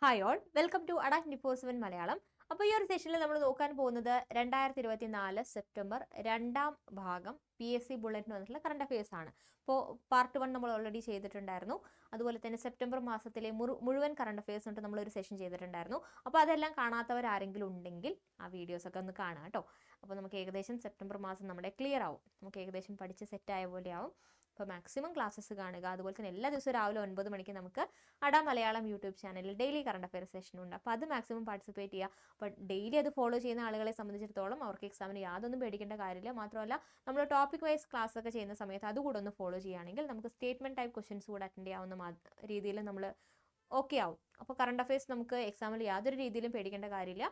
Hi all, welcome to Adak 24/7 Malayalam. അപ്പോൾ ഈ ഒരു സെഷനിൽ നമ്മൾ നോക്കാൻ പോകുന്നത് 2024 സെപ്റ്റംബർ രണ്ടാം ഭാഗം PSC ബുള്ളറ്റിന് വന്നിട്ടുള്ള കറണ്ട് അഫയേഴ്സ് ആണ്. അപ്പോൾ പാർട്ട് 1 നമ്മൾ ഓൾറെഡി ചെയ്തിട്ടുണ്ടായിരുന്നു. അതുപോലെ തന്നെ സെപ്റ്റംബർ മാസത്തിലെ മുഴുവൻ കറണ്ട് അഫയേഴ്സ് കൊണ്ട് നമ്മളൊരു സെഷൻ ചെയ്തിട്ടുണ്ടായിരുന്നു. അപ്പോൾ അതെല്ലാം കാണാത്തവരാരെങ്കിലും ഉണ്ടെങ്കിൽ ആ വീഡിയോസൊക്കെ ഒന്ന് കാണാം കേട്ടോ. അപ്പോൾ നമുക്ക് ഏകദേശം സെപ്റ്റംബർ മാസം നമ്മുടെ ക്ലിയർ ആവും, നമുക്ക് ഏകദേശം പഠിച്ച് സെറ്റായ പോലെ ആവും. അപ്പോൾ മാക്സിമം ക്ലാസ്സസ് കാണുക. അതുപോലെ തന്നെ എല്ലാ ദിവസവും രാവിലെ 9 മണിക്ക് നമുക്ക് അഡ മലയാളം യൂട്യൂബ് ചാനലിൽ ഡെയിലി കറണ്ട് അഫയർ സെഷൻ ഉണ്ട്. അപ്പോൾ അത് മാക്സിമം പാർട്ടിസിപ്പേറ്റ് ചെയ്യുക. അപ്പോൾ ഡെയിലി അത് ഫോളോ ചെയ്യുന്ന ആളുകളെ സംബന്ധിച്ചിടത്തോളം അവർക്ക് എക്സാമിന് യാതൊന്നും പേടിക്കേണ്ട കാര്യമില്ല. മാത്രമല്ല നമ്മൾ ടോപ്പിക് വൈസ് ക്ലാസ് ഒക്കെ ചെയ്യുന്ന സമയത്ത് അതുകൂടെ ഒന്ന് ഫോളോ ചെയ്യുകയാണെങ്കിൽ നമുക്ക് സ്റ്റേറ്റ്മെന്റ് ടൈപ്പ് ക്വസ്റ്റ്യൻസ് കൂടെ അറ്റൻഡ് ചെയ്യാവുന്ന രീതിയിൽ നമ്മൾ ഓക്കെ ആവും. അപ്പോൾ കറണ്ട് അഫയേഴ്സ് നമുക്ക് എക്സാമിൽ യാതൊരു രീതിയിലും പേടിക്കേണ്ട കാര്യമില്ല.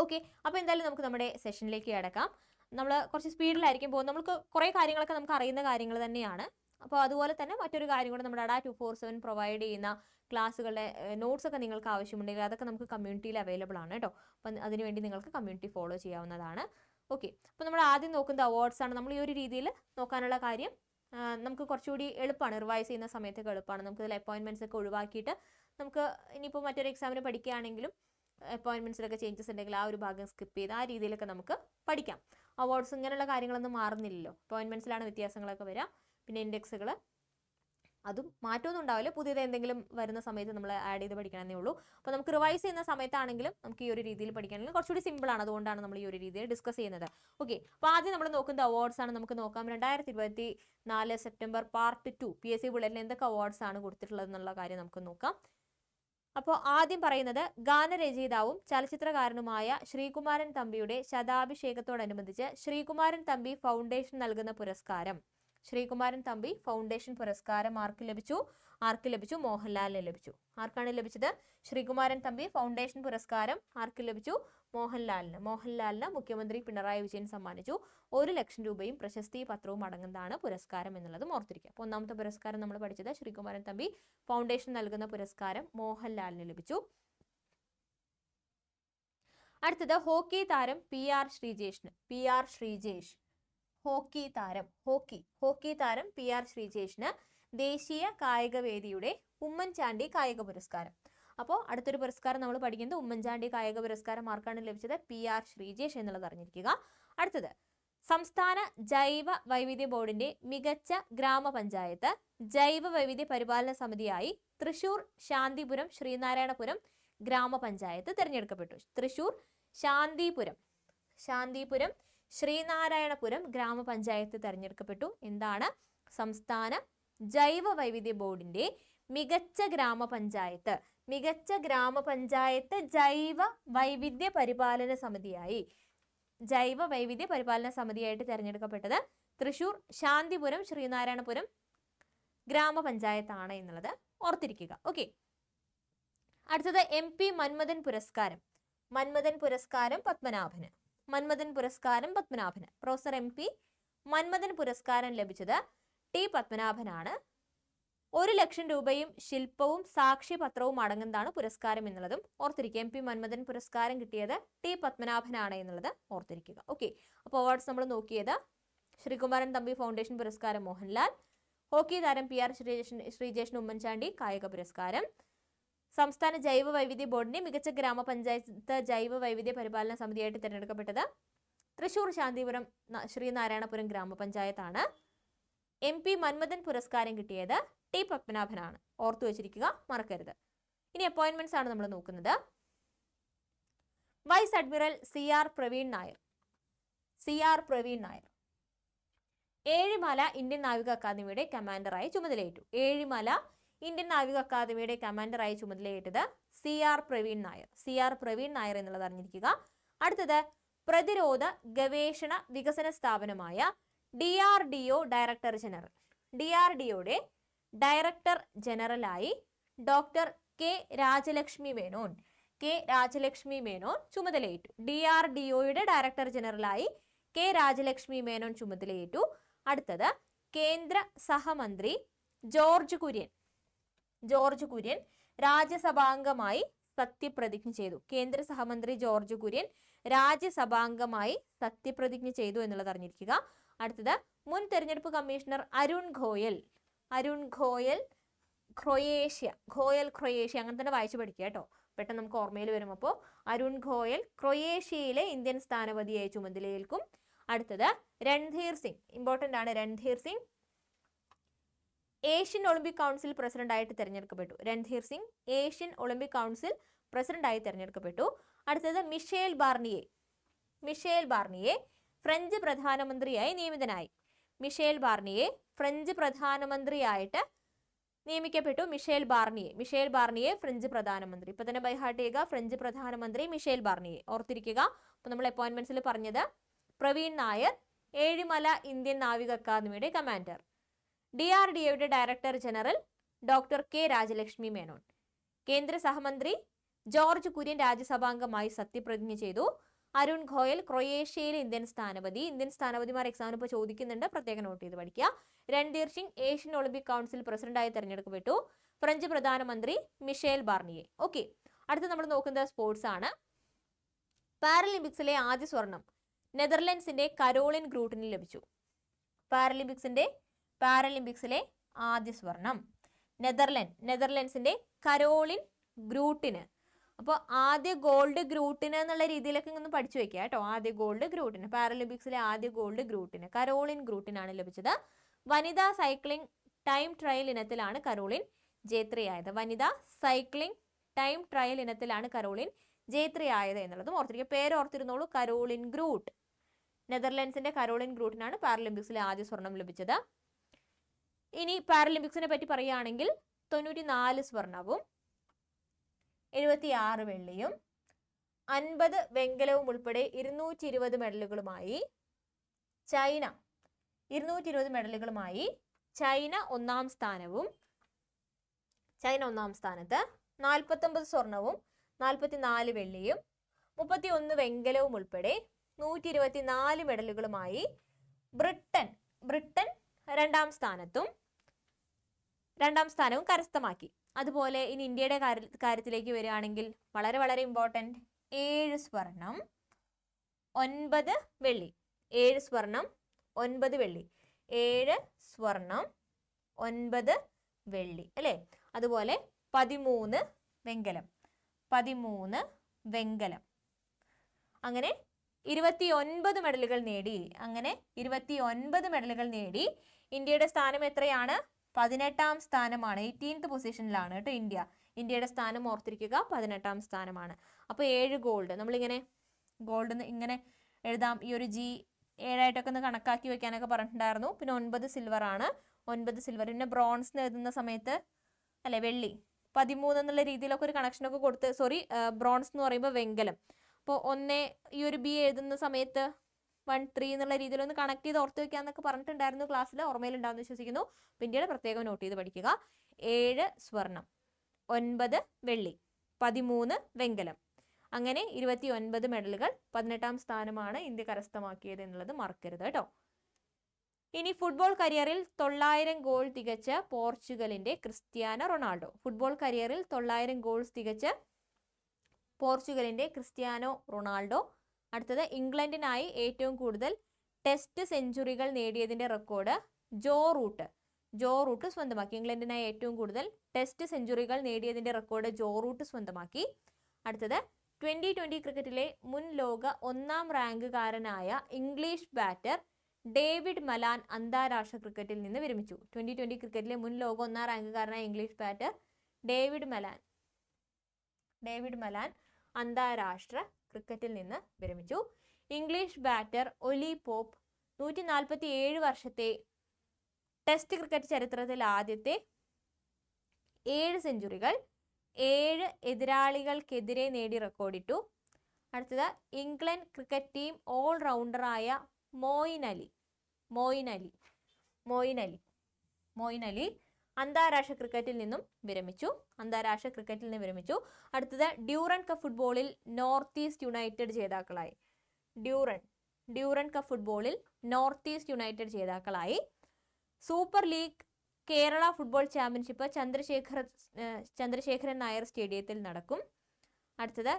ഓക്കെ, അപ്പോൾ എന്തായാലും നമുക്ക് നമ്മുടെ സെഷനിലേക്ക് കിടക്കാം. നമ്മൾ കുറച്ച് സ്പീഡിലായിരിക്കും പോകുന്നത്. നമുക്ക് കുറേ കാര്യങ്ങളൊക്കെ നമുക്ക് അറിയുന്ന കാര്യങ്ങൾ തന്നെയാണ്. അപ്പോൾ അതുപോലെ തന്നെ മറ്റൊരു കാര്യം കൂടെ നമ്മുടെ അഡ 247 പ്രൊവൈഡ് ചെയ്യുന്ന ക്ലാസ്സുകളുടെ നോട്ട്സ് ഒക്കെ നിങ്ങൾക്ക് ആവശ്യമുണ്ടെങ്കിൽ അതൊക്കെ നമുക്ക് കമ്മ്യൂണിറ്റിയിൽ അവൈലബിൾ ആണ് കേട്ടോ. അപ്പം അതിനുവേണ്ടി നിങ്ങൾക്ക് കമ്മ്യൂണിറ്റി ഫോളോ ചെയ്യാവുന്നതാണ്. ഓക്കെ, അപ്പോൾ നമ്മൾ ആദ്യം നോക്കുന്നത് അവാർഡ്സ് ആണ്. നമ്മൾ ഈ ഒരു രീതിയിൽ നോക്കാനുള്ള കാര്യം നമുക്ക് കുറച്ചുകൂടി എളുപ്പമാണ്. റിവൈസ് ചെയ്യുന്ന സമയത്തൊക്കെ എളുപ്പമാണ്. നമുക്ക് ഇതിൽ അപ്പോയിൻമെൻറ്റ്സ് ഒക്കെ ഒഴിവാക്കിയിട്ട് നമുക്ക് ഇനിയിപ്പോൾ മറ്റൊരു എക്സാമിന് പഠിക്കുകയാണെങ്കിലും അപ്പോയിൻമെൻറ്റ്സിലൊക്കെ ചേഞ്ചസ് ഉണ്ടെങ്കിൽ ആ ഒരു ഭാഗം സ്കിപ്പ് ചെയ്ത് ആ രീതിയിലൊക്കെ നമുക്ക് പഠിക്കാം. അവാർഡ്സ് ഇങ്ങനെയുള്ള കാര്യങ്ങളൊന്നും മാറുന്നില്ലല്ലോ. അപ്പോയിൻമെൻറ്റ്സിലാണ് വ്യത്യാസങ്ങളൊക്കെ വരിക. പിന്നെ ഇൻഡെക്സുകൾ അതും മാറ്റമൊന്നും ഉണ്ടാവില്ല. പുതിയത് എന്തെങ്കിലും വരുന്ന സമയത്ത് നമ്മൾ ആഡ് ചെയ്ത് പഠിക്കണമെന്നേ ഉള്ളൂ. അപ്പോൾ നമുക്ക് റിവൈസ് ചെയ്യുന്ന സമയത്താണെങ്കിലും നമുക്ക് ഈ ഒരു രീതിയിൽ പഠിക്കുകയാണെങ്കിൽ കുറച്ചുകൂടി സിമ്പിളാണ്. അതുകൊണ്ടാണ് നമ്മൾ ഈ ഒരു രീതിയിൽ ഡിസ്കസ് ചെയ്യുന്നത്. ഓക്കെ, അപ്പോൾ ആദ്യം നമ്മൾ നോക്കുന്ന അവാർഡ്സ് ആണ്. നമുക്ക് നോക്കാം 2024 സെപ്റ്റംബർ പാർട്ട് 2 PSC ബുള്ളറ്റിൽ എന്തൊക്കെ അവാർഡ്സ് ആണ് കൊടുത്തിട്ടുള്ളത് എന്നുള്ള കാര്യം നമുക്ക് നോക്കാം. അപ്പോൾ ആദ്യം പറയുന്നത് ഗാനരചയിതാവും ചലച്ചിത്രകാരനുമായ ശ്രീകുമാരൻ തമ്പിയുടെ ശതാഭിഷേകത്തോടനുബന്ധിച്ച് ശ്രീകുമാരൻ തമ്പി ഫൗണ്ടേഷൻ നൽകുന്ന പുരസ്കാരം. ശ്രീകുമാരൻ തമ്പി ഫൗണ്ടേഷൻ പുരസ്കാരം ആർക്ക് ലഭിച്ചു? മോഹൻലാലിന് ലഭിച്ചു. ആർക്കാണ് ലഭിച്ചത്? ശ്രീകുമാരൻ തമ്പി ഫൗണ്ടേഷൻ പുരസ്കാരം ആർക്ക് ലഭിച്ചു? മോഹൻലാലിന് മുഖ്യമന്ത്രി പിണറായി വിജയൻ സമ്മാനിച്ചു. 1 ലക്ഷം രൂപയും പ്രശസ്തി പത്രവും അടങ്ങുന്നതാണ് പുരസ്കാരം എന്നുള്ളത് ഓർത്തിരിക്കുക. അപ്പോൾ ഒന്നാമത്തെ പുരസ്കാരം നമ്മൾ പഠിച്ചത് ശ്രീകുമാരൻ തമ്പി ഫൗണ്ടേഷൻ നൽകുന്ന പുരസ്കാരം മോഹൻലാലിന് ലഭിച്ചു. അടുത്തത് ഹോക്കി താരം PR ശ്രീജേഷ്. ഹോക്കി താരം PR ശ്രീജേഷിന് ദേശീയ കായികവേദിയുടെ ഉമ്മൻചാണ്ടി കായിക പുരസ്കാരം. അപ്പോൾ അടുത്തൊരു പുരസ്കാരം നമ്മൾ പഠിക്കുന്നത് ഉമ്മൻചാണ്ടി കായിക പുരസ്കാരം ആർക്കാണ് ലഭിച്ചത്? PR ശ്രീജേഷ് എന്നുള്ളത് അറിഞ്ഞിരിക്കുക. അടുത്തത് സംസ്ഥാന ജൈവ വൈവിധ്യ ബോർഡിന്റെ മികച്ച ഗ്രാമപഞ്ചായത്ത് ജൈവ വൈവിധ്യ പരിപാലന സമിതിയായി തൃശൂർ ശാന്തിപുരം ശ്രീനാരായണപുരം ഗ്രാമപഞ്ചായത്ത് തിരഞ്ഞെടുക്കപ്പെട്ടു. തൃശൂർ ശാന്തിപുരം ശ്രീനാരായണപുരം ഗ്രാമപഞ്ചായത്ത് തിരഞ്ഞെടുക്കപ്പെട്ടു. എന്താണ്? സംസ്ഥാന ജൈവ വൈവിധ്യ ബോർഡിന്റെ മികച്ച ഗ്രാമപഞ്ചായത്ത് ജൈവ വൈവിധ്യ പരിപാലന സമിതിയായിട്ട് തിരഞ്ഞെടുക്കപ്പെട്ടത് തൃശൂർ ശാന്തിപുരം ശ്രീനാരായണപുരം ഗ്രാമപഞ്ചായത്താണ് എന്നുള്ളത് ഓർത്തിരിക്കുക. ഓക്കെ, അടുത്തത് MP മന്മഥൻ പുരസ്കാരം പത്മനാഭന്. പ്രൊഫസർ MP മന്മഥൻ പുരസ്കാരം ലഭിച്ചത് T പത്മനാഭനാണ്. 1 ലക്ഷം രൂപയും ശില്പവും സാക്ഷ്യപത്രവും അടങ്ങുന്നതാണ് പുരസ്കാരം എന്നുള്ളതും ഓർത്തിരിക്കുക. MP മന്മഥൻ പുരസ്കാരം കിട്ടിയത് T പത്മനാഭനാണ് എന്നുള്ളത് ഓർത്തിരിക്കുക. ഓക്കെ, അപ്പോൾ അവാർഡ്സ് നമ്മൾ നോക്കിയത് ശ്രീകുമാരൻ തമ്പി ഫൗണ്ടേഷൻ പുരസ്കാരം മോഹൻലാൽ, ഹോക്കി താരം PR ശ്രീജേഷിന് ഉമ്മൻചാണ്ടി കായിക പുരസ്കാരം, സംസ്ഥാന ജൈവ വൈവിധ്യ ബോർഡിന്റെ മികച്ച ഗ്രാമപഞ്ചായത്ത് ജൈവ വൈവിധ്യ പരിപാലന സമിതിയായിട്ട് തിരഞ്ഞെടുക്കപ്പെട്ടത് തൃശൂർ ശാന്തിപുരം ശ്രീനാരായണപുരം ഗ്രാമപഞ്ചായത്താണ്. MP മന്മഥൻ പുരസ്കാരം കിട്ടിയത് T പത്മനാഭനാണ്. ഓർത്തു വെച്ചിരിക്കുക, മറക്കരുത്. ഇനി അപ്പോയിൻമെന്റ്സ് ആണ് നമ്മൾ നോക്കുന്നത്. Vice admiral CR Praveen Nair Ezhimala Indian നാവിക അക്കാദമിയുടെ കമാൻഡറായി ചുമതലയേറ്റു. ചുമതലയേറ്റത് CR പ്രവീൺ നായർ എന്നുള്ളത് അറിഞ്ഞിരിക്കുക. അടുത്തത് പ്രതിരോധ ഗവേഷണ വികസന സ്ഥാപനമായ DRDO DRDOയുടെ ഡയറക്ടർ ജനറലായി ഡോക്ടർ K രാജലക്ഷ്മി മേനോൻ ചുമതലയേറ്റു. DRDOയുടെ ഡയറക്ടർ ജനറലായി K രാജലക്ഷ്മി മേനോൻ ചുമതലയേറ്റു. അടുത്തത് കേന്ദ്ര സഹമന്ത്രി ജോർജ് കുര്യൻ രാജ്യസഭാംഗമായി സത്യപ്രതിജ്ഞ ചെയ്തു. കേന്ദ്ര സഹമന്ത്രി ജോർജ് കുര്യൻ രാജ്യസഭാംഗമായി സത്യപ്രതിജ്ഞ ചെയ്തു എന്നുള്ളത് അറിഞ്ഞിരിക്കുക. അടുത്തത് മുൻ തെരഞ്ഞെടുപ്പ് കമ്മീഷണർ അരുൺ ഗോയൽ ഖ്രൊയേഷ്യ അങ്ങനെ തന്നെ വായിച്ചു പഠിക്കുക കേട്ടോ, പെട്ടെന്ന് നമുക്ക് ഓർമ്മയിൽ വരും. അപ്പോൾ അരുൺ ഗോയൽ ക്രൊയേഷ്യയിലെ ഇന്ത്യൻ സ്ഥാനപതിയായി ചുമതലയേൽക്കും. അടുത്തത് രൺധീർ സിംഗ്, ഇമ്പോർട്ടൻ്റ് ആണ്. Randhir Singh Asian Olympic council പ്രസിഡന്റായിട്ട് തിരഞ്ഞെടുക്കപ്പെട്ടു. Randhir Singh Asian Olympic council പ്രസിഡന്റായി തിരഞ്ഞെടുക്കപ്പെട്ടു. അടുത്തത് മിഷേൽ ബാർണിയെ ഫ്രഞ്ച് പ്രധാനമന്ത്രിയായി നിയമിതനായി. മിഷേൽ ബാർണിയെ ഫ്രഞ്ച് പ്രധാനമന്ത്രിയായിട്ട് നിയമിക്കപ്പെട്ടു. മിഷേൽ ബാർണിയെ ഫ്രഞ്ച് പ്രധാനമന്ത്രി. ഇപ്പൊ തന്നെ ബൈഹാർട്ട് ചെയ്യുക, ഫ്രഞ്ച് പ്രധാനമന്ത്രി മിഷേൽ ബാർണിയെ ഓർത്തിരിക്കുക. അപ്പൊ നമ്മൾ അപ്പോയിന്റ്മെന്റ്സിൽ പറഞ്ഞത് പ്രവീൺ നായർ ഏഴിമല ഇന്ത്യൻ നാവിക അക്കാദമിയുടെ കമാൻഡർ. DRDOയുടെ director general doctor K Rajalakshmi Menon. കേന്ദ്ര സഹമന്ത്രി ജോർജ് കുര്യൻ രാജ്യസഭാംഗമായി സത്യപ്രതിജ്ഞ ചെയ്തു. അരുൺ ഗോയൽ ക്രൊയേഷ്യയിലെ ഇന്ത്യൻ സ്ഥാനപതിമാർ എക്സാമിന് ഇപ്പോൾ ചോദിക്കുന്നുണ്ട്, പ്രത്യേകം നോട്ട് ചെയ്ത് പഠിക്കുക. Randhir Singh Asian Olympic council പ്രസിഡന്റായി തെരഞ്ഞെടുക്കപ്പെട്ടു. ഫ്രഞ്ച് പ്രധാനമന്ത്രി മിഷേൽ ബാർണിയെ. ഓക്കെ, അടുത്ത് നമ്മൾ നോക്കുന്നത് സ്പോർട്സ് ആണ്. പാരലിമ്പിക്സിലെ ആദ്യ സ്വർണം നെതർലൻഡ്സിന്റെ കരോളിൻ ഗ്രൂട്ടിന് ലഭിച്ചു. പാരലിമ്പിക്സിലെ ആദ്യ സ്വർണം നെതർലൻഡ്സിന്റെ കരോളിൻ ഗ്രൂട്ടിന്. അപ്പോൾ ആദ്യ ഗോൾഡ് ഗ്രൂട്ടിന് എന്നുള്ള രീതിയിലൊക്കെ ഒന്ന് പഠിച്ചു വെക്കുക കേട്ടോ. ആദ്യ ഗോൾഡ് ഗ്രൂട്ടിന്, പാരലിമ്പിക്സിലെ ആദ്യ ഗോൾഡ് ഗ്രൂട്ടിന്, കരോളിൻ ഗ്രൂട്ടിനാണ് ലഭിച്ചത്. വനിതാ സൈക്ലിംഗ് ടൈം ട്രയൽ ഇനത്തിലാണ് കരോളിൻ ജേത്രിയായത്. എന്നുള്ളതും ഓർത്തിരിക്കുക. പേര് ഓർത്തിരുന്നോളൂ, കരോളിൻ ഗ്രൂട്ട്. നെതർലൻഡ്സിന്റെ കരോളിൻ ഗ്രൂട്ടിനാണ് പാരലിമ്പിക്സിലെ ആദ്യ സ്വർണം ലഭിച്ചത്. ഇനി പാരലിമ്പിക്സിനെ പറ്റി പറയുകയാണെങ്കിൽ 94 സ്വർണവും 76 വെള്ളിയും 50 വെങ്കലവും ഉൾപ്പെടെ 220 മെഡലുകളുമായി ചൈന ഒന്നാം സ്ഥാനത്ത് 49 സ്വർണവും 44 വെള്ളിയും 31 വെങ്കലവും ഉൾപ്പെടെ 124 മെഡലുകളുമായി ബ്രിട്ടൻ രണ്ടാം സ്ഥാനവും കരസ്ഥമാക്കി. അതുപോലെ ഇനി ഇന്ത്യയുടെ കാര്യത്തിലേക്ക് വരികയാണെങ്കിൽ വളരെ വളരെ ഇമ്പോർട്ടൻറ്റ്, 7 സ്വർണം 9 വെള്ളി. 7 സ്വർണം 9 വെള്ളി. 7 സ്വർണം 9 വെള്ളി അല്ലേ. അതുപോലെ 13 വെങ്കലം. അങ്ങനെ 29 മെഡലുകൾ നേടി. ഇന്ത്യയുടെ സ്ഥാനം എത്രയാണ്? 18ാം സ്ഥാനമാണ്. 18th പൊസിഷനിലാണ് കേട്ടോ ഇന്ത്യയുടെ സ്ഥാനം ഓർത്തിരിക്കുക, 18ാം സ്ഥാനമാണ്. അപ്പോൾ 7 ഗോൾഡ്, നമ്മളിങ്ങനെ ഗോൾഡ് ഇങ്ങനെ എഴുതാം. ഈ ഒരു G 7ആയിട്ടൊക്കെ ഒന്ന് കണക്കാക്കി വെക്കാനൊക്കെ പറഞ്ഞിട്ടുണ്ടായിരുന്നു. പിന്നെ 9 സിൽവർ ആണ്. 9 സിൽവർ. പിന്നെ ബ്രോൺസ് എഴുതുന്ന സമയത്ത് അല്ലെ വെള്ളി 13 എന്നുള്ള രീതിയിലൊക്കെ ഒരു കണക്ഷനൊക്കെ കൊടുത്ത്, ബ്രോൺസ് എന്ന് പറയുമ്പോൾ വെങ്കലം. അപ്പോൾ ഈ ഒരു B എഴുതുന്ന സമയത്ത് 1 3 എന്നുള്ള രീതിയിലൊന്ന് കണക്ട് ചെയ്ത് ഓർത്ത് വെക്കാന്നൊക്കെ പറഞ്ഞിട്ടുണ്ടായിരുന്നു ക്ലാസ്സിൽ. ഓർമ്മയിലുണ്ടാവുമെന്ന് വിശ്വസിക്കുന്നു. പിന്നീട് പ്രത്യേകം നോട്ട് ചെയ്ത് പഠിക്കുക. 7 സ്വർണം 9 വെള്ളി 13 വെങ്കലം, അങ്ങനെ 29 മെഡലുകൾ. 18ാം സ്ഥാനമാണ് ഇന്ത്യ കരസ്ഥമാക്കിയത് എന്നുള്ളത് മറക്കരുത് കേട്ടോ. ഇനി ഫുട്ബോൾ കരിയറിൽ 900 ഗോൾ തികച്ച പോർച്ചുഗലിന്റെ ക്രിസ്ത്യാനോ റൊണാൾഡോ. ഫുട്ബോൾ കരിയറിൽ 900 ഗോൾസ് തികച്ച പോർച്ചുഗലിന്റെ ക്രിസ്ത്യാനോ റൊണാൾഡോ. അടുത്തത് ഇംഗ്ലണ്ടിനായി ഏറ്റവും കൂടുതൽ ടെസ്റ്റ് സെഞ്ചുറികൾ നേടിയതിന്റെ റെക്കോർഡ് ജോ റൂട്ട് സ്വന്തമാക്കി. ഇംഗ്ലണ്ടിനായി ഏറ്റവും കൂടുതൽ ടെസ്റ്റ് സെഞ്ചുറികൾ നേടിയതിന്റെ റെക്കോർഡ് ജോ റൂട്ട് സ്വന്തമാക്കി. അടുത്തത് 2020 ക്രിക്കറ്റിലെ മുൻ ലോക 1ാം റാങ്കുകാരനായ ഇംഗ്ലീഷ് ബാറ്റർ ഡേവിഡ് മലാൻ അന്താരാഷ്ട്ര ക്രിക്കറ്റിൽ നിന്ന് വിരമിച്ചു. 2020 ക്രിക്കറ്റിലെ മുൻ ലോക 1ാം റാങ്കുകാരനായ ഇംഗ്ലീഷ് ബാറ്റർ ഡേവിഡ് മലാൻ അന്താരാഷ്ട്ര ക്രിക്കറ്റിൽ നിന്ന് വിരമിച്ചു. ഇംഗ്ലീഷ് ബാറ്റർ ഒലി പോപ്പ് 147 വർഷത്തെ ടെസ്റ്റ് ക്രിക്കറ്റ് ചരിത്രത്തിൽ ആദ്യത്തെ 7 സെഞ്ചുറികൾ 7 എതിരാളികൾക്കെതിരെ നേടി റെക്കോർഡിട്ടു. അടുത്തത് ഇംഗ്ലണ്ട് ക്രിക്കറ്റ് ടീം ഓൾ റൗണ്ടറായ മോയിൻ അലി അന്താരാഷ്ട്ര ക്രിക്കറ്റിൽ നിന്ന് വിരമിച്ചു. അടുത്തത് ഡ്യൂറൻ കപ്പ് ഫുട്ബോളിൽ നോർത്ത് ഈസ്റ്റ് യുണൈറ്റഡ് ജേതാക്കളായി. Super league Kerala football championship Chandrasekharan Nair സ്റ്റേഡിയത്തിൽ നടക്കും. അടുത്തത്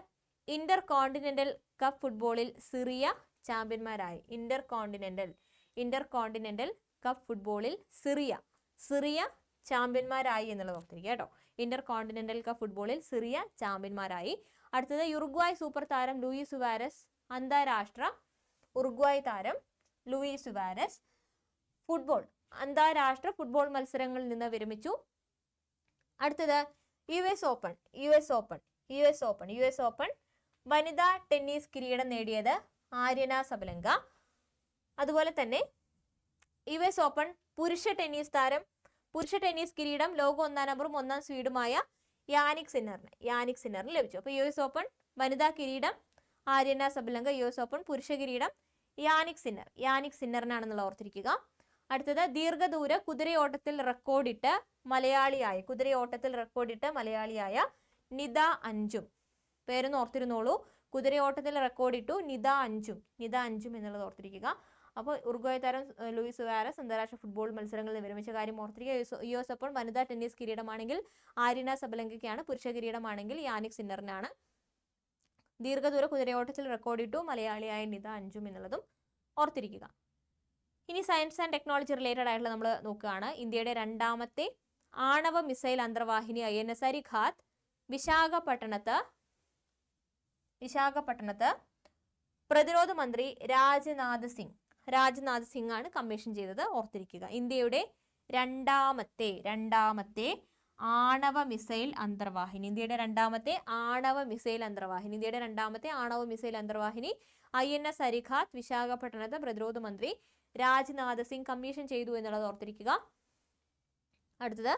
ഇന്റർ കോണ്ടിനെന്റൽ കപ്പ് ഫുട്ബോളിൽ സിറിയ ചാമ്പ്യന്മാരായി. ഇന്റർ കോണ്ടിനെന്റൽ കപ്പ് ഫുട്ബോളിൽ സിറിയ ചാമ്പ്യന്മാരായി എന്നുള്ളത് ഓർത്തിരിക്കുക കേട്ടോ. ഇന്റർ കോണ്ടിനെന്റൽ കപ്പ് ഫുട്ബോളിൽ സിറിയ ചാമ്പ്യന്മാരായി. അടുത്തത് യുറുഗ്വായ് സൂപ്പർ താരം ലൂയിസ് സുവാരസ് അന്താരാഷ്ട്ര ഉറുഗ്വായ് താരം ലൂയിസ് സുവാരസ് അന്താരാഷ്ട്ര ഫുട്ബോൾ മത്സരങ്ങളിൽ നിന്ന് വിരമിച്ചു. അടുത്തത് യു എസ് ഓപ്പൺ വനിതാ ടെന്നീസ് കിരീടം നേടിയത് ആര്യന സബലങ്ക. അതുപോലെ തന്നെ യു എസ് ഓപ്പൺ പുരുഷ ടെന്നീസ് കിരീടം ലോക 1-ാം നമ്പറും 1-ാം സ്വീഡുമായ യാനിക് സിന്നറിന് ലഭിച്ചു. അപ്പോൾ യു എസ് ഓപ്പൺ വനിതാ കിരീടം Aryna Sabalenka, U S open പുരുഷ കിരീടം യാനിക് സിന്നറിനാണെന്നുള്ള ഓർത്തിരിക്കുക. അടുത്തത് ദീർഘദൂര കുതിരയോട്ടത്തിൽ റെക്കോർഡിട്ട് മലയാളിയായ നിത അഞ്ചും. പേരൊന്ന് ഓർത്തിരുന്നോളൂ. കുതിരയോട്ടത്തിൽ റെക്കോർഡിട്ടു നിത അഞ്ചും എന്നുള്ളത് ഓർത്തിരിക്കുക. അപ്പോൾ ഉറുഗ്വായ് താരം ലൂയിസ് സുവാരസ് അന്താരാഷ്ട്ര ഫുട്ബോൾ മത്സരങ്ങളിൽ വിരമിച്ച കാര്യം ഓർത്തിരിക്കുക. യു എസ് ഓപ്പൺ വനിതാ ടെന്നീസ് കിരീടമാണെങ്കിൽ ആര്യന സബലങ്കയ്ക്കാണ്, പുരുഷ കിരീടമാണെങ്കിൽ യാനിക് സിന്നറിനാണ്. ദീർഘദൂര കുതിരയോട്ടത്തിൽ റെക്കോർഡിട്ടു മലയാളിയായ നിത അഞ്ചും എന്നുള്ളതും ഓർത്തിരിക്കുക. ഇനി സയൻസ് ആൻഡ് ടെക്നോളജി റിലേറ്റഡ് ആയിട്ടുള്ള നമ്മൾ നോക്കുകയാണ്. ഇന്ത്യയുടെ 2ാമത്തെ ആണവ മിസൈൽ അന്തർവാഹിനി INS അരിഘാത്ത് വിശാഖപട്ടണത്ത് പ്രതിരോധ മന്ത്രി രാജ്നാഥ് സിംഗ് ആണ് കമ്മീഷൻ ചെയ്തത് ഓർത്തിരിക്കുക. ഇന്ത്യയുടെ രണ്ടാമത്തെ ആണവ മിസൈൽ അന്തർവാഹിനി INS അരിഘാത്ത് വിശാഖപട്ടണത്ത് പ്രതിരോധ മന്ത്രി രാജ്നാഥ് സിംഗ് കമ്മീഷൻ ചെയ്തു എന്നുള്ളത് ഓർത്തിരിക്കുക. അടുത്തത്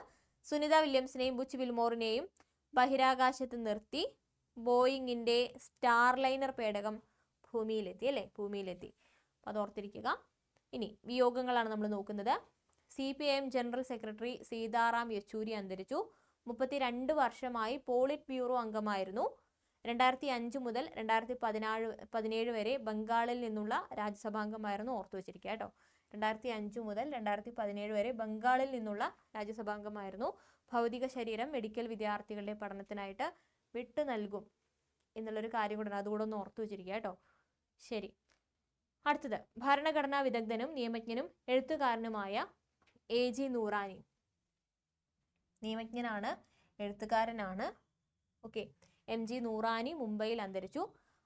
സുനിത വില്യംസിനെയും ബുച്ച് വിൽമോറിനെയും ബഹിരാകാശത്ത് നിർത്തി ബോയിങ്ങിന്റെ സ്റ്റാർലൈനർ പേടകം ഭൂമിയിലെത്തി. അപ്പോൾ അത് ഓർത്തിരിക്കുക. ഇനി വിയോഗങ്ങളാണ് നമ്മൾ നോക്കുന്നത്. CPIM general secretary Sitaram Yechury അന്തരിച്ചു. 32 വർഷമായി പോളിറ്റ് ബ്യൂറോ അംഗമായിരുന്നു. 2005 മുതൽ 2017 വരെ ബംഗാളിൽ നിന്നുള്ള രാജ്യസഭാംഗമായിരുന്നു. ഓർത്തു വെച്ചിരിക്കുക കേട്ടോ. 2005 മുതൽ 2017 വരെ ബംഗാളിൽ നിന്നുള്ള രാജ്യസഭാംഗമായിരുന്നു. ഭൗതിക ശരീരം മെഡിക്കൽ വിദ്യാർത്ഥികളുടെ പഠനത്തിനായിട്ട് വിട്ടു നൽകും എന്നുള്ളൊരു കാര്യം കൂടെ, അതുകൂടെ ഒന്ന് ഓർത്തു വെച്ചിരിക്കുക കേട്ടോ. ശരി, അടുത്തത് ഭരണഘടനാ വിദഗ്ധനും നിയമജ്ഞനും എഴുത്തുകാരനുമായ AG നൂറാനി. നിയമജ്ഞനാണ്, എഴുത്തുകാരനാണ്. ഓക്കെ, MG നൂറാനി മുംബൈയിൽ അന്തരിച്ചു.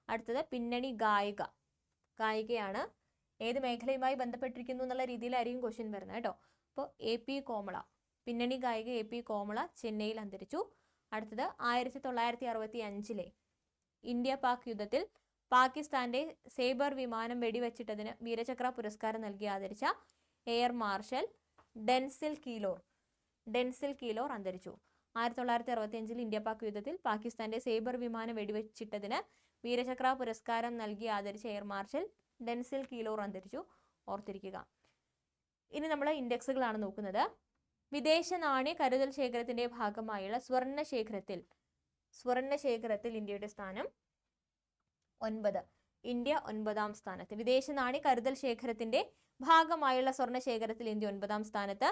അടുത്തത് പിന്നണി ഗായികയാണ്. ഏത് മേഖലയുമായി ബന്ധപ്പെട്ടിരിക്കുന്നു എന്നുള്ള രീതിയിലായിരിക്കും ക്വസ്റ്റ്യൻ വരുന്നത് കേട്ടോ. അപ്പോൾ AP കോമള, പിന്നണി ഗായിക AP കോമള ചെന്നൈയിൽ അന്തരിച്ചു. അടുത്തത് 1965 ഇന്ത്യ പാക് യുദ്ധത്തിൽ പാകിസ്ഥാന്റെ സേബർ വിമാനം വെടിവെച്ചിട്ടതിന് വീരചക്ര പുരസ്കാരം നൽകി ആദരിച്ച എയർ മാർഷൽ ഡെൻസിൽ കീലോർ അന്തരിച്ചു. 1965 ഇന്ത്യ പാക് യുദ്ധത്തിൽ പാകിസ്ഥാന്റെ സേബർ വിമാനം വെടിവെച്ചിട്ടതിന് വീരചക്ര പുരസ്കാരം നൽകി ആദരിച്ച എയർ മാർഷൽ ഡെൻസിൽ കീലോർ അന്തരിച്ചു. ഓർത്തിരിക്കുക. ഇനി നമ്മൾ ഇൻഡെക്സുകളാണ് നോക്കുന്നത്. വിദേശ നാണ്യ കരുതൽ ശേഖരത്തിന്റെ ഭാഗമായുള്ള സ്വർണ്ണ ശേഖരത്തിൽ ഇന്ത്യയുടെ സ്ഥാനം 9. ഇന്ത്യ 9ാം സ്ഥാനത്ത്. വിദേശ നാണ്യ കരുതൽ ശേഖരത്തിന്റെ ഭാഗമായുള്ള സ്വർണ്ണ ശേഖരത്തിൽ ഇന്ത്യ 9ാം സ്ഥാനത്ത്.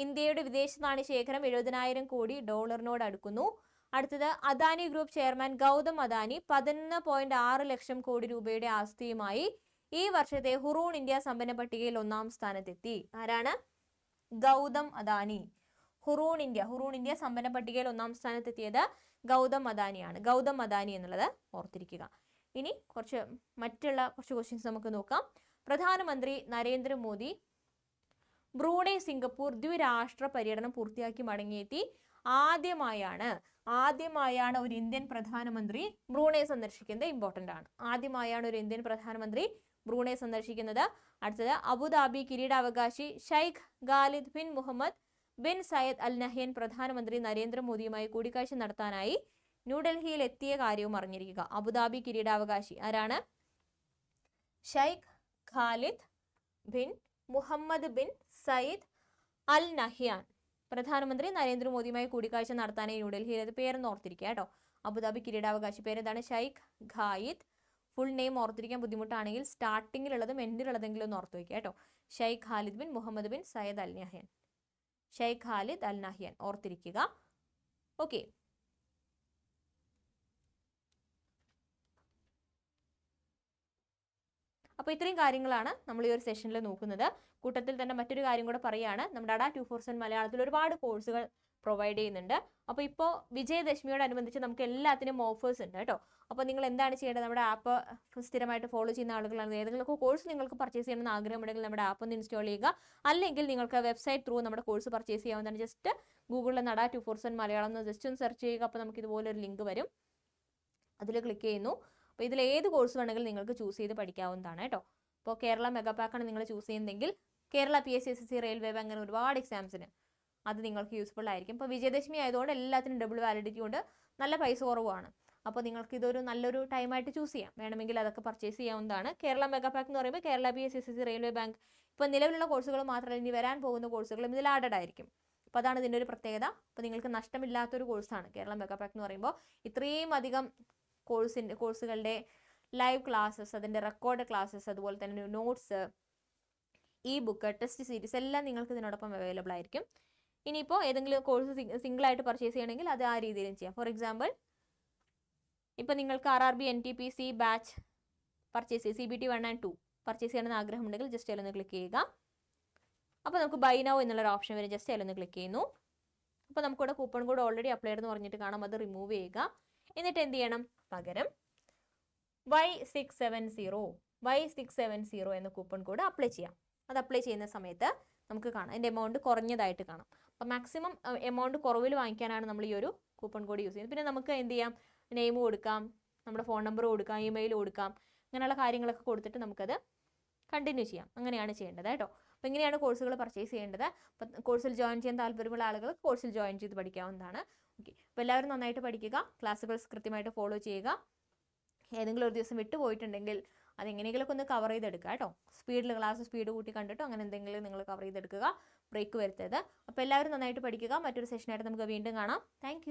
ഇന്ത്യയുടെ വിദേശ നാണ്യ ശേഖരം 70,000 കോടി ഡോളറിനോട് അടുക്കുന്നു. അടുത്തത് അദാനി ഗ്രൂപ്പ് ചെയർമാൻ ഗൗതം അദാനി 11.6 ലക്ഷം കോടി രൂപയുടെ ആസ്തിയുമായി ഈ വർഷത്തെ ഹുറൂൺ ഇന്ത്യ സമ്പന്ന പട്ടികയിൽ 1ാം സ്ഥാനത്തെത്തി. ആരാണ്? ഗൗതം അദാനി. ഹുറൂൺ ഇന്ത്യ സമ്പന്ന പട്ടികയിൽ 1ാം സ്ഥാനത്തെത്തിയത് ഗൗതം അദാനി എന്നുള്ളത് ഓർത്തിരിക്കുക. ഇനി മറ്റുള്ള കുറച്ച് ക്വസ്റ്റ്യൻസ് നമുക്ക് നോക്കാം. പ്രധാനമന്ത്രി നരേന്ദ്രമോദി ബ്രൂണൈ സിംഗപ്പൂർ ദ്വിരാഷ്ട്ര പര്യടനം പൂർത്തിയാക്കി മടങ്ങിയെത്തി. ആദ്യമായാണ് ഒരു ഇന്ത്യൻ പ്രധാനമന്ത്രി ബ്രൂണൈ സന്ദർശിക്കുന്നത്. ഇമ്പോർട്ടൻ്റ് ആണ്. ആദ്യമായാണ് ഒരു ഇന്ത്യൻ പ്രധാനമന്ത്രി ബ്രൂണൈ സന്ദർശിക്കുന്നത്. അടുത്തത് അബുദാബി കിരീടാവകാശി Sheikh Khalid bin Mohammed bin Zayed Al Nahyan പ്രധാനമന്ത്രി നരേന്ദ്രമോദിയുമായി കൂടിക്കാഴ്ച നടത്താനായി ന്യൂഡൽഹിയിൽ എത്തിയ കാര്യവും അറിഞ്ഞിരിക്കുക. അബുദാബി കിരീടാവകാശി ആരാണ്? Sheikh Khalid bin Mohammed bin Zayed Al Nahyan പ്രധാനമന്ത്രി നരേന്ദ്രമോദിയുമായി കൂടിക്കാഴ്ച നടത്താനായി ന്യൂഡൽഹിയിൽ. പേരെന്ന് ഓർത്തിരിക്കുക കേട്ടോ. അബുദാബി കിരീടാവകാശി പേരെന്താണ്? ഷെയ്ഖ് ഖാലിദ്. ഫുൾ നെയിം ഓർത്തിരിക്കാൻ ബുദ്ധിമുട്ടാണെങ്കിൽ സ്റ്റാർട്ടിങ്ങിലുള്ളതും എൻഡിലുള്ളതെങ്കിലും ഒന്ന് ഓർത്തു വയ്ക്കുക കേട്ടോ. Sheikh Khalid bin Mohammed bin Zayed Al Nahyan. Sheikh Khalid Al Nahyan ഓർത്തിരിക്കുക. ഓക്കെ, അപ്പോൾ ഇത്രയും കാര്യങ്ങളാണ് നമ്മൾ ഈ ഒരു സെഷനിൽ നോക്കുന്നത്. കൂട്ടത്തിൽ തന്നെ മറ്റൊരു കാര്യം കൂടെ പറയുകയാണ്, നമ്മുടെ അഡ 247 മലയാളത്തിൽ ഒരുപാട് കോഴ്സുകൾ പ്രൊവൈഡ് ചെയ്യുന്നുണ്ട്. അപ്പോൾ ഇപ്പോൾ വിജയദശമിയോടനുബന്ധിച്ച് നമുക്ക് എല്ലാത്തിനും ഓഫേഴ്സ് ഉണ്ട് കേട്ടോ. അപ്പോൾ നിങ്ങൾ എന്താണ് ചെയ്യേണ്ടത്, നമ്മുടെ ആപ്പ് സ്ഥിരമായിട്ട് ഫോളോ ചെയ്യുന്ന ആളുകളാണ്, ഏതെങ്കിലും കോഴ്സ് നിങ്ങൾക്ക് പർച്ചേസ് ചെയ്യണമെന്ന് ആഗ്രഹമുണ്ടെങ്കിൽ നമ്മുടെ ആപ്പ് ഒന്ന് ഇൻസ്റ്റാൾ ചെയ്യുക. അല്ലെങ്കിൽ നിങ്ങൾക്ക് വെബ്സൈറ്റ് ത്രൂ നമ്മുടെ കോഴ്സ് പർച്ചേസ് ചെയ്യാവുന്നതാണ്. ജസ്റ്റ് ഗൂഗിളിൽ നട 247 മലയാളം എന്ന് ജസ്റ്റ് ഒന്ന് സെർച്ച് ചെയ്യുക. അപ്പോൾ നമുക്ക് ഇതുപോലെ ഒരു ലിങ്ക് വരും, അതിൽ ക്ലിക്ക് ചെയ്യുന്നു. അപ്പോൾ ഇതിൽ ഏത് കോഴ്സ് വേണമെങ്കിലും നിങ്ങൾക്ക് ചൂസ് ചെയ്ത് പഠിക്കാവുന്നതാണ് കേട്ടോ. അപ്പോൾ കേരള മെഗാ പാക്കാണ് നിങ്ങൾ ചൂസ് ചെയ്യുന്നതെങ്കിൽ Kerala PSC SSC railway bank അങ്ങനെ ഒരുപാട് എക്സാംസിന് അത് നിങ്ങൾക്ക് യൂസ്ഫുൾ ആയിരിക്കും. ഇപ്പോൾ വിജയദശമി ആയതുകൊണ്ട് എല്ലാത്തിനും ഡബിൾ വാലിഡിറ്റി കൊണ്ട് നല്ല പൈസ കുറവാണ്. അപ്പോൾ നിങ്ങൾക്ക് ഇതൊരു നല്ലൊരു ടൈമായിട്ട് ചൂസ് ചെയ്യാം. വേണമെങ്കിൽ അതൊക്കെ പർച്ചേസ് ചെയ്യാവുന്നതാണ്. കേരള മെഗാ പാക്ക് എന്ന് പറയുമ്പോൾ Kerala PSC SSC railway bank ഇപ്പോൾ നിലവിലുള്ള കോഴ്സുകൾ മാത്രമല്ല, ഇനി വരാൻ പോകുന്ന കോഴ്സുകളും ഇതിൽ ആഡഡ് ആയിരിക്കും. അപ്പോൾ അതാണ് ഇതിൻ്റെ ഒരു പ്രത്യേകത. അപ്പോൾ നിങ്ങൾക്ക് നഷ്ടമില്ലാത്തൊരു കോഴ്സാണ് കേരള മെഗാ പാക്ക് എന്ന് പറയുമ്പോൾ. ഇത്രയും അധികം കോഴ്സുകളുടെ ലൈവ് ക്ലാസ്സസ്, അതിൻ്റെ റെക്കോർഡ് ക്ലാസ്സസ്, അതുപോലെ തന്നെ നോട്ട്സ്, ബുക്ക്, ടെസ്റ്റ് സീരീസ് എല്ലാം നിങ്ങൾക്ക് ഇതിനോടൊപ്പം അവൈലബിൾ ആയിരിക്കും. ഇനിയിപ്പോൾ ഏതെങ്കിലും കോഴ്സ് സിംഗിളായിട്ട് പർച്ചേസ് ചെയ്യണമെങ്കിൽ അത് ആ രീതിയിലും ചെയ്യാം. ഫോർ എക്സാമ്പിൾ ഇപ്പോൾ നിങ്ങൾക്ക് RRB NTPC ബാച്ച് പർച്ചേസ് ചെയ്ത് CBT 1 and 2 പർച്ചേസ് ചെയ്യണമെന്ന് ആഗ്രഹമുണ്ടെങ്കിൽ ജസ്റ്റ് അതിലൊന്ന് ക്ലിക്ക് ചെയ്യുക. അപ്പോൾ നമുക്ക് ബൈ നൗ എന്നുള്ളൊരു ഓപ്ഷൻ വരെ ജസ്റ്റ് അതിലൊന്ന് ക്ലിക്ക് ചെയ്യുന്നു. അപ്പോൾ നമുക്കിവിടെ കൂപ്പൺ കോഡ് ഓൾറെഡി അപ്ലൈ ചെയ്തെന്ന് പറഞ്ഞിട്ട് കാണാം, അത് റിമൂവ് ചെയ്യുക. എന്നിട്ട് എന്ത് ചെയ്യണം, പകരം Y670 എന്ന കൂപ്പൺ കോഡ് അപ്ലൈ ചെയ്യാം. അത് അപ്ലൈ ചെയ്യുന്ന സമയത്ത് നമുക്ക് കാണാം അതിൻ്റെ എമൗണ്ട് കുറഞ്ഞതായിട്ട് കാണാം. അപ്പോൾ മാക്സിമം എമൗണ്ട് കുറവിൽ വാങ്ങിക്കാനാണ് നമ്മൾ ഈ ഒരു കൂപ്പൺ കോഡ് യൂസ് ചെയ്യുന്നത്. പിന്നെ നമുക്ക് എന്ത് ചെയ്യാം, നെയിം കൊടുക്കാം, നമ്മുടെ ഫോൺ നമ്പർ കൊടുക്കാം, ഇമെയിൽ കൊടുക്കാം, അങ്ങനെയുള്ള കാര്യങ്ങളൊക്കെ കൊടുത്തിട്ട് നമുക്കത് കണ്ടിന്യൂ ചെയ്യാം. അങ്ങനെയാണ് ചെയ്യേണ്ടത് കേട്ടോ. അപ്പോൾ ഇങ്ങനെയാണ് കോഴ്സുകൾ പർച്ചേസ് ചെയ്യേണ്ടത്. അപ്പം കോഴ്സിൽ ജോയിൻ ചെയ്യാൻ താല്പര്യമുള്ള ആളുകൾ കോഴ്സിൽ ജോയിൻ ചെയ്ത് പഠിക്കാവുന്നതാണ്. ഓക്കെ, അപ്പോൾ എല്ലാവരും നന്നായിട്ട് പഠിക്കുക, ക്ലാസ്സുകൾ കൃത്യമായിട്ട് ഫോളോ ചെയ്യുക. ഏതെങ്കിലും ഒരു ദിവസം വിട്ടുപോയിട്ടുണ്ടെങ്കിൽ അതെങ്ങനെയെങ്കിലുമൊക്കെ ഒന്ന് കവർ ചെയ്തെടുക്കുക കേട്ടോ. ക്ലാസ് സ്പീഡ് കൂട്ടി കണ്ടിട്ടോ അങ്ങനെ എന്തെങ്കിലും നിങ്ങൾ കവർ ചെയ്തെടുക്കുക, ബ്രേക്ക് വരുത്തരുത്. അപ്പോൾ എല്ലാവരും നന്നായിട്ട് പഠിക്കുക. മറ്റൊരു സെഷനായിട്ട് നമുക്ക് വീണ്ടും കാണാം. താങ്ക്